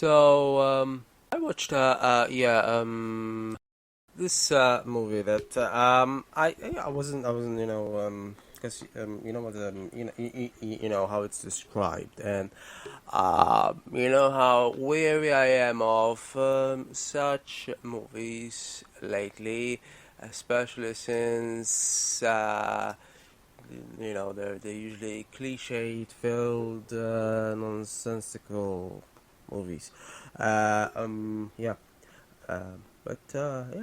I watched this movie that I wasn't because you know what you know how it's described, and you know how weary I am of such movies lately, especially since you know they're usually cliched filled nonsensical movies. Yeah. Yeah,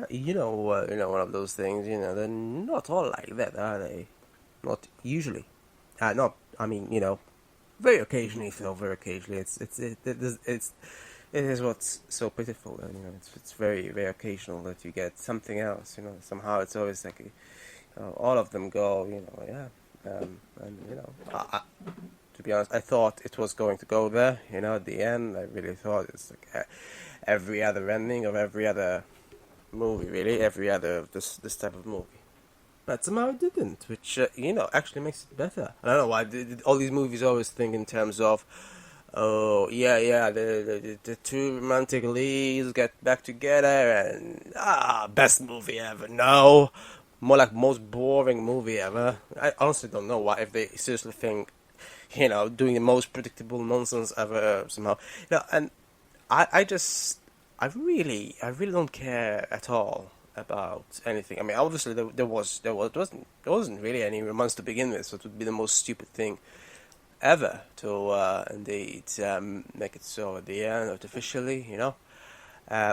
you know, one of those things. You know, they're not all like that, are they? Not usually. Not. I mean, you know, very occasionally. So very occasionally, it is what's so pitiful. And, you know, it's very occasional that you get something else. You know, somehow it's always like all of them go. You know, yeah. And you know, to be honest, I thought it was going to go there. You know, at the end, I really thought it's like every other ending of every other movie, really, every other this type of movie. But somehow it didn't, which you know actually makes it better. I don't know why all these movies always think in terms of, oh yeah, the two romantic leads get back together and best movie ever. No, more like most boring movie ever. I honestly don't know why if they seriously think, you know, doing the most predictable nonsense ever somehow. You know, and I just, I really don't care at all about anything. I mean, obviously there wasn't really any romance to begin with, so it would be the most stupid thing ever to indeed make it so at the end artificially, you know,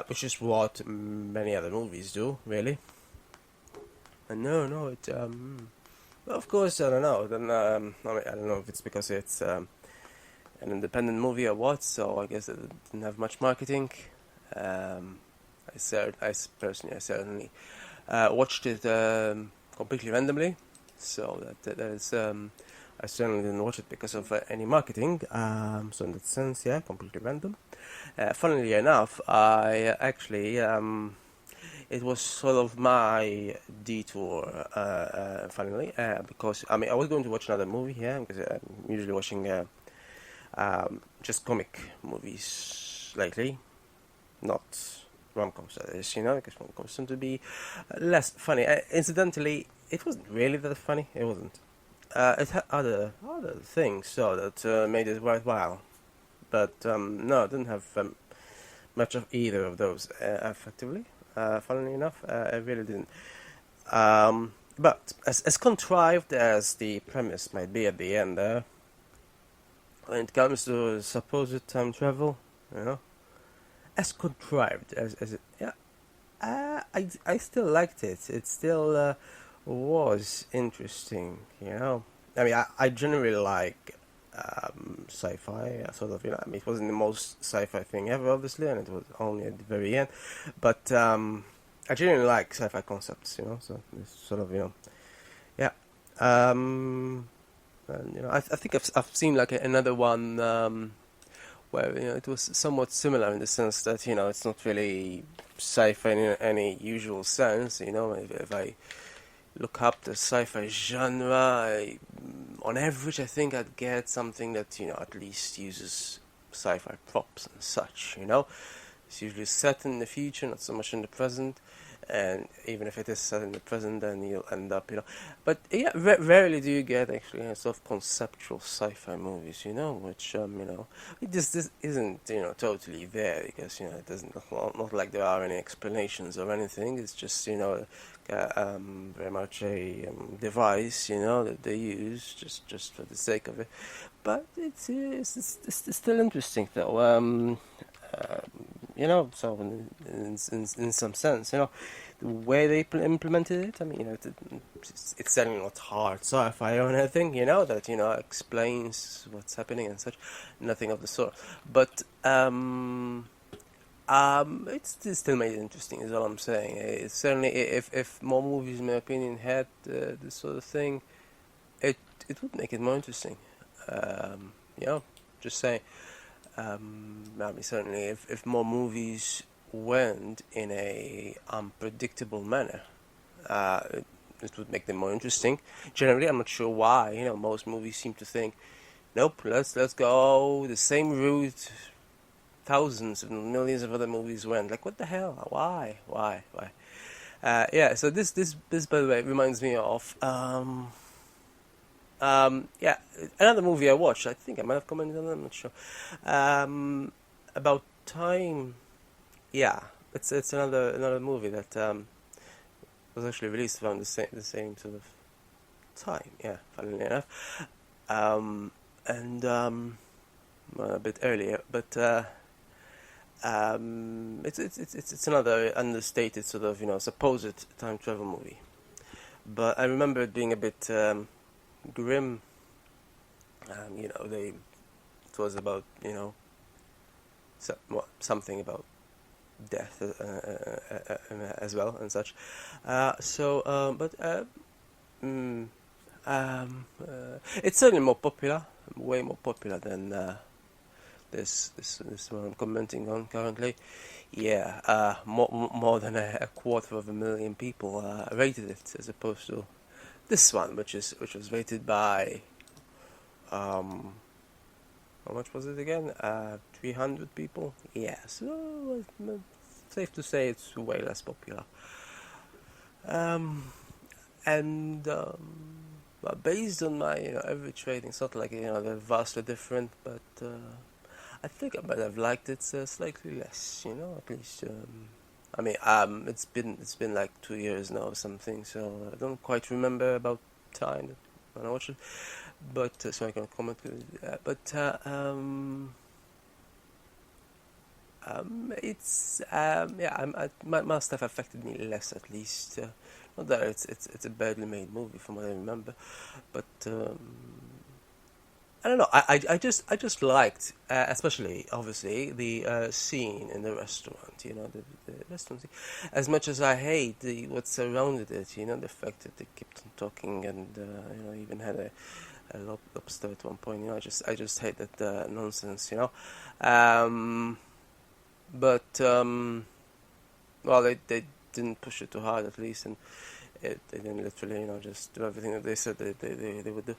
which is what many other movies do, really. And no, it well, of course I don't know. Then I mean, I don't know if it's because it's an independent movie or what. So I guess it didn't have much marketing. Um, personally, I certainly watched it completely randomly. So that is, I certainly didn't watch it because of any marketing. So in that sense, yeah, completely random. Funnily enough, I actually it was sort of my detour. Funnily, because I mean I was going to watch another movie, yeah, because I'm usually watching just comic movies lately, not rom-coms, that is, you know, because rom-coms tend to be less funny. Incidentally, it wasn't really that funny. It wasn't. It had other things so that made it worthwhile, but no, it didn't have much of either of those. Effectively, funnily enough, it really didn't. But as contrived as the premise might be at the end, when it comes to supposed time travel, you know, as contrived as it, yeah, I still liked it. It still was interesting, you know. I mean, I generally like sci-fi, sort of, you know. I mean, it wasn't the most sci-fi thing ever, obviously, and it was only at the very end. But I generally like sci-fi concepts, you know. So it's sort of, you know, yeah. And you know, I think I've seen like another one where you know it was somewhat similar in the sense that you know it's not really sci-fi in any usual sense. You know, if I look up the sci-fi genre, on average, I think I'd get something that you know at least uses sci-fi props and such. You know, it's usually set in the future, not so much in the present. And even if it is set in the present, then you'll end up, you know. But yeah, rarely do you get actually sort of conceptual sci-fi movies, you know, which you know, this isn't you know totally there because you know it doesn't not like there are any explanations or anything. It's just you know very much a device, you know, that they use just for the sake of it. But it's still interesting though. Uh, you know, so in some sense, you know, the way they implemented it, I mean, you know, it's certainly not hard sci-fi or anything, you know, that, you know, explains what's happening and such, nothing of the sort. But, it's still made it interesting, is all I'm saying. It's certainly, if more movies, in my opinion, had this sort of thing, it, it would make it more interesting. You know, just saying. I mean, certainly, if more movies went in a unpredictable manner, it would make them more interesting. Generally, I'm not sure why. You know, most movies seem to think, nope, let's go the same route thousands and millions of other movies went. Like, what the hell? Why? Yeah. So this by the way reminds me of yeah, another movie I watched. I think I might have commented on it. I'm not sure. About time. Yeah, it's another movie that was actually released around the same sort of time. Yeah, funnily enough, and well, a bit earlier, but it's another understated sort of supposed time travel movie. But I remember it being a bit grim. It was about something about death as well and such. Mm, it's certainly more popular, way more popular than this one I'm commenting on currently. Yeah, more than a quarter of a million people rated it, as opposed to this one, which was rated by how much was it again? 300 people. Yeah, so safe to say it's way less popular. And but based on my average rating, it's not like they're vastly different, but I think I might have liked it slightly less. At least. I mean, it's been like 2 years now or something, so I don't quite remember about time when I watched it. But so I can comment. It's yeah, it must have affected me less at least. Not that it's a badly made movie from what I remember, but I don't know. I just liked, especially obviously the scene in the restaurant. The restaurant scene. As much as I hate what surrounded it. The fact that they kept on talking and even had a lobster at one point. I just hate that nonsense. But well, they didn't push it too hard at least, and they didn't literally just do everything that they said they would do.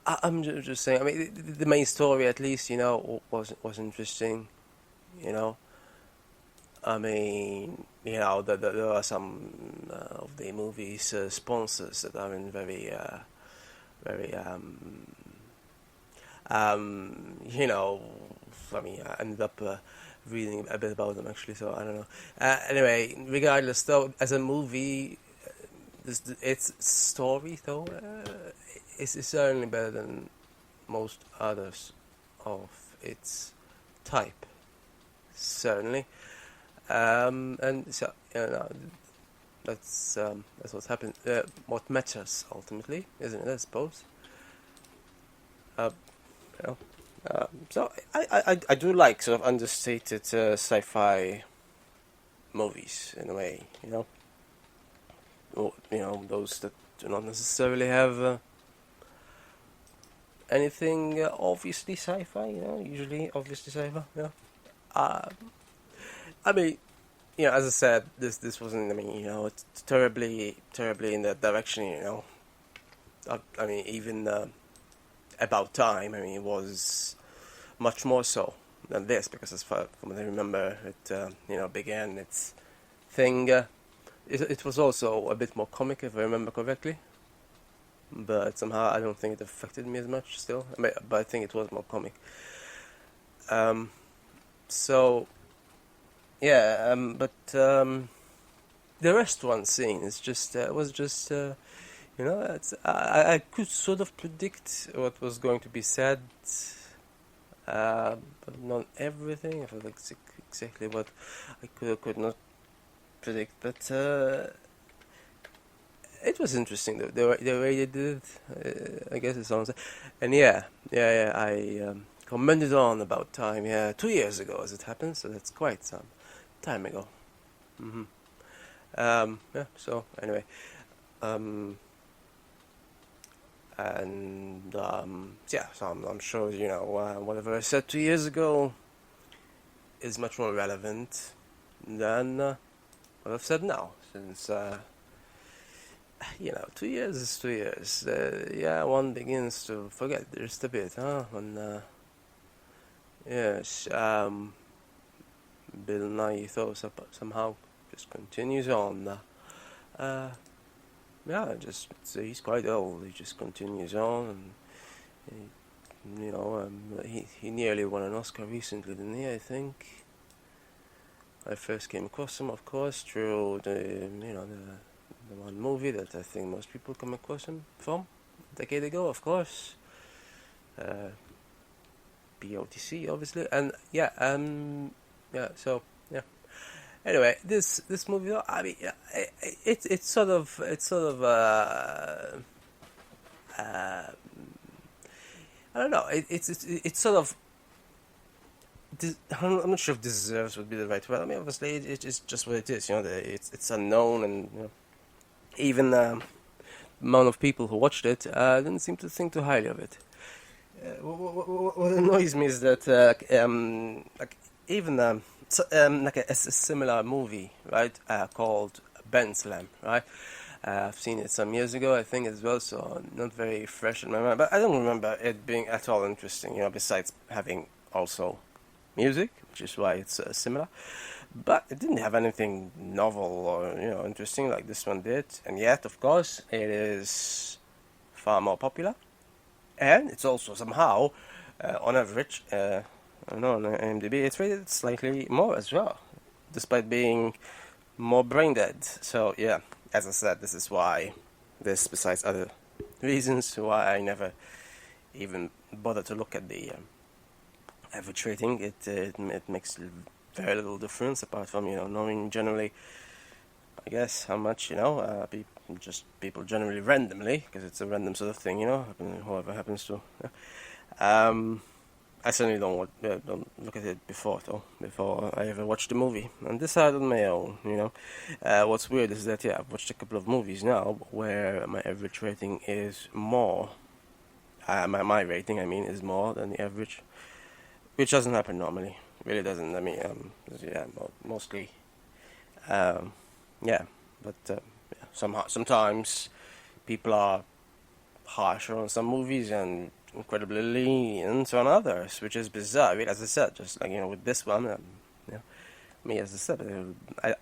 I'm just saying. I mean, the main story at least was interesting. I mean, there are some of the movie's sponsors that aren't very I mean, I ended up reading a bit about them actually, so I don't know. Anyway, regardless, though, as a movie, its story though is certainly better than most others of its type. Certainly, and so that's what's happened. What matters ultimately, isn't it? I suppose. Uh, you know. So I do like sort of understated sci-fi movies in a way, those that do not necessarily have anything obviously sci-fi, usually obviously sci-fi, Uh, I mean, as I said, this wasn't, I mean, it's terribly in that direction, I mean, even About Time, I mean, it was much more so than this, because as far from what I remember, it began its thing. It was also a bit more comic, if I remember correctly, but somehow I don't think it affected me as much still. But I think it was more comic. So yeah, but the restaurant scene is just was just. I could sort of predict what was going to be said, but not everything. I feel like exactly what I could not predict. But it was interesting, though. The way they did it, I guess it sounds. And yeah. I commented on About Time. Yeah, 2 years ago, as it happens. So that's quite some time ago. hmm Yeah. So anyway. And yeah, so I'm sure whatever I said 2 years ago is much more relevant than what I've said now, since 2 years is 2 years. Yeah, one begins to forget just a bit, huh? When Yes, Bill Nye though somehow just continues on. Uh, yeah, just he's quite old. He just continues on, and he nearly won an Oscar recently, didn't he? I think I first came across him, of course, through the one movie that I think most people come across him from a decade ago, of course. Uh, BOTC, obviously, and yeah. So yeah. Anyway, this movie, I mean, yeah, uh, I don't know, it's sort of. I'm not sure if deserves would be the right word. I mean, obviously, it's just what it is. It's unknown, and even the amount of people who watched it didn't seem to think too highly of it. What annoys me is that even a similar movie, right, called Ben Slam, right. I've seen it some years ago, I think, as well, so not very fresh in my mind. But I don't remember it being at all interesting. Besides having also music, which is why it's similar. But it didn't have anything novel or interesting like this one did, and yet, of course, it is far more popular, and it's also somehow, on average, I don't know, on IMDb, it's rated slightly more as well, despite being more brain dead. So yeah, as I said, this is why this, besides other reasons, why I never even bother to look at the average rating. It makes very little difference apart from knowing generally, I guess, how much people generally randomly, because it's a random sort of thing, whoever happens to. Yeah. I certainly don't look at it before I ever watched the movie, and decide on my own. What's weird is that I've watched a couple of movies now where my average rating is more. My rating, I mean, is more than the average, which doesn't happen normally. Really doesn't. I mean, mostly, um, yeah. But sometimes people are harsher on some movies and incredibly lenient on others, which is bizarre. I mean, as I said, just like with this one, me, as I said, I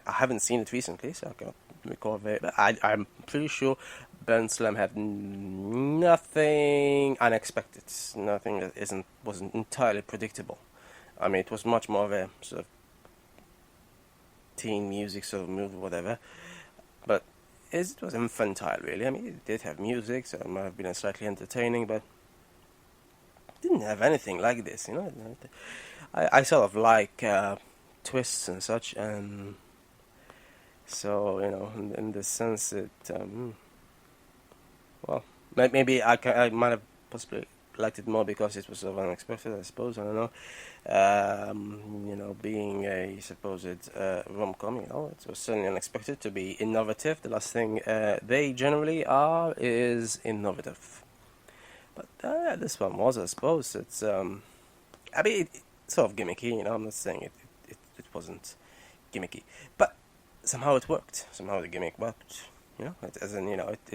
haven't seen it recently, so I can't recall very. But I'm pretty sure Ben Slam had nothing unexpected, nothing that wasn't entirely predictable. I mean, it was much more of a sort of teen music sort of movie, whatever. But it was infantile, really. I mean, it did have music, so it might have been slightly entertaining, but it didn't have anything like this, I sort of like twists and such, and so, in this sense, well, maybe I might have possibly liked it more because it was sort of unexpected, I suppose. I don't know. Being a supposed rom-com, it was certainly unexpected to be innovative. The last thing they generally are is innovative. But this one was, I suppose. It's, I mean, it's sort of gimmicky, I'm not saying it wasn't gimmicky. But somehow it worked. Somehow the gimmick worked. It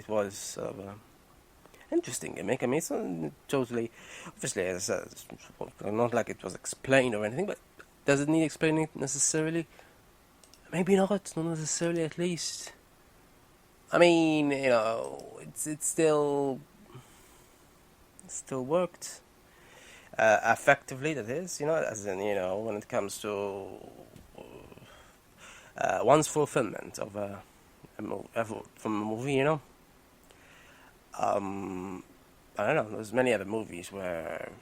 was sort of interesting gimmick. I mean, it's not totally, obviously, as I said, not like it was explained or anything, but does it need explaining necessarily? Maybe not necessarily, at least. I mean, it still worked effectively. That is, as in, when it comes to one's fulfillment of from a movie, I don't know. There's many other movies where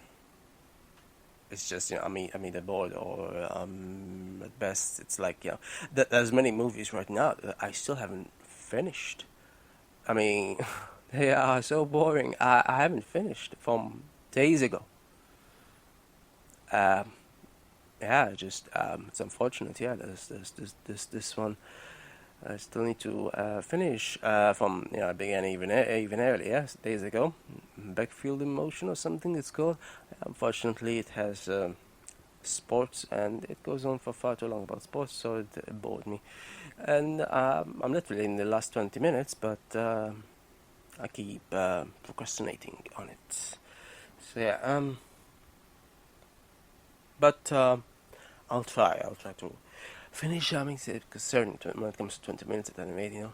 it's just I'm either bored or at best it's like there's many movies right now that I still haven't finished. I mean, they are so boring. I haven't finished from days ago. It's unfortunate. Yeah, there's this one. I still need to finish from I began even earlier days ago. Backfield Emotion or something it's called. Unfortunately, it has sports and it goes on for far too long about sports, so it bored me. And I'm literally in the last 20 minutes, but I keep procrastinating on it. So yeah, But I'll try. I'll try to finish. I mean, because certain when it comes to 20 minutes at anime,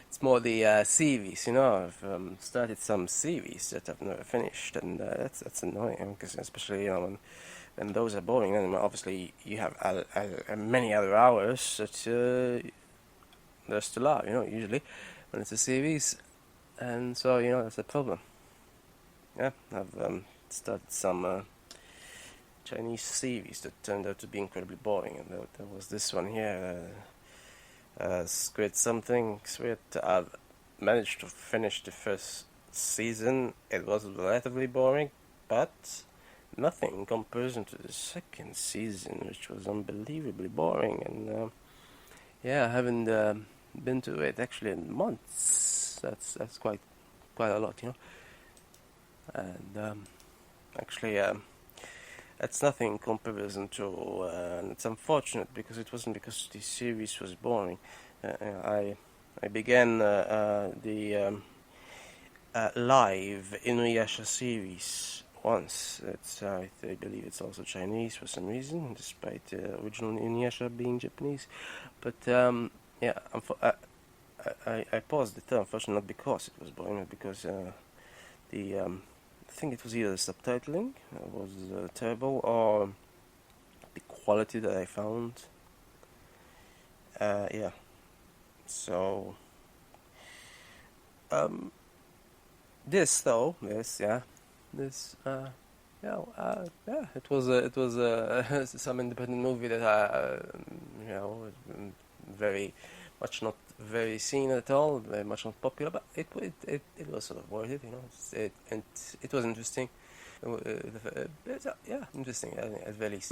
it's more the series. I've started some series that I've never finished, and that's annoying because especially when those are boring. Then obviously you have many other hours that there's still are. Usually when it's a series, and so that's a problem. Yeah, I've started some Chinese series that turned out to be incredibly boring, and there was this one here, Squid something. Squid. I've managed to finish the first season. It was relatively boring, but nothing in comparison to the second season, which was unbelievably boring. And yeah, I haven't been to it actually in months. That's quite a lot. And actually. That's nothing in comparison to, and it's unfortunate because it wasn't because the series was boring. I began the live Inuyasha series once. I believe it's also Chinese for some reason, despite the original Inuyasha being Japanese. But yeah, I paused it, unfortunately, not because it was boring, but because I think it was either the subtitling was terrible or the quality that I found. Yeah. So this though, yeah, it was some independent movie that very much not very seen at all, very much not popular, but it was sort of worth it, it was interesting. Yeah, interesting at very least.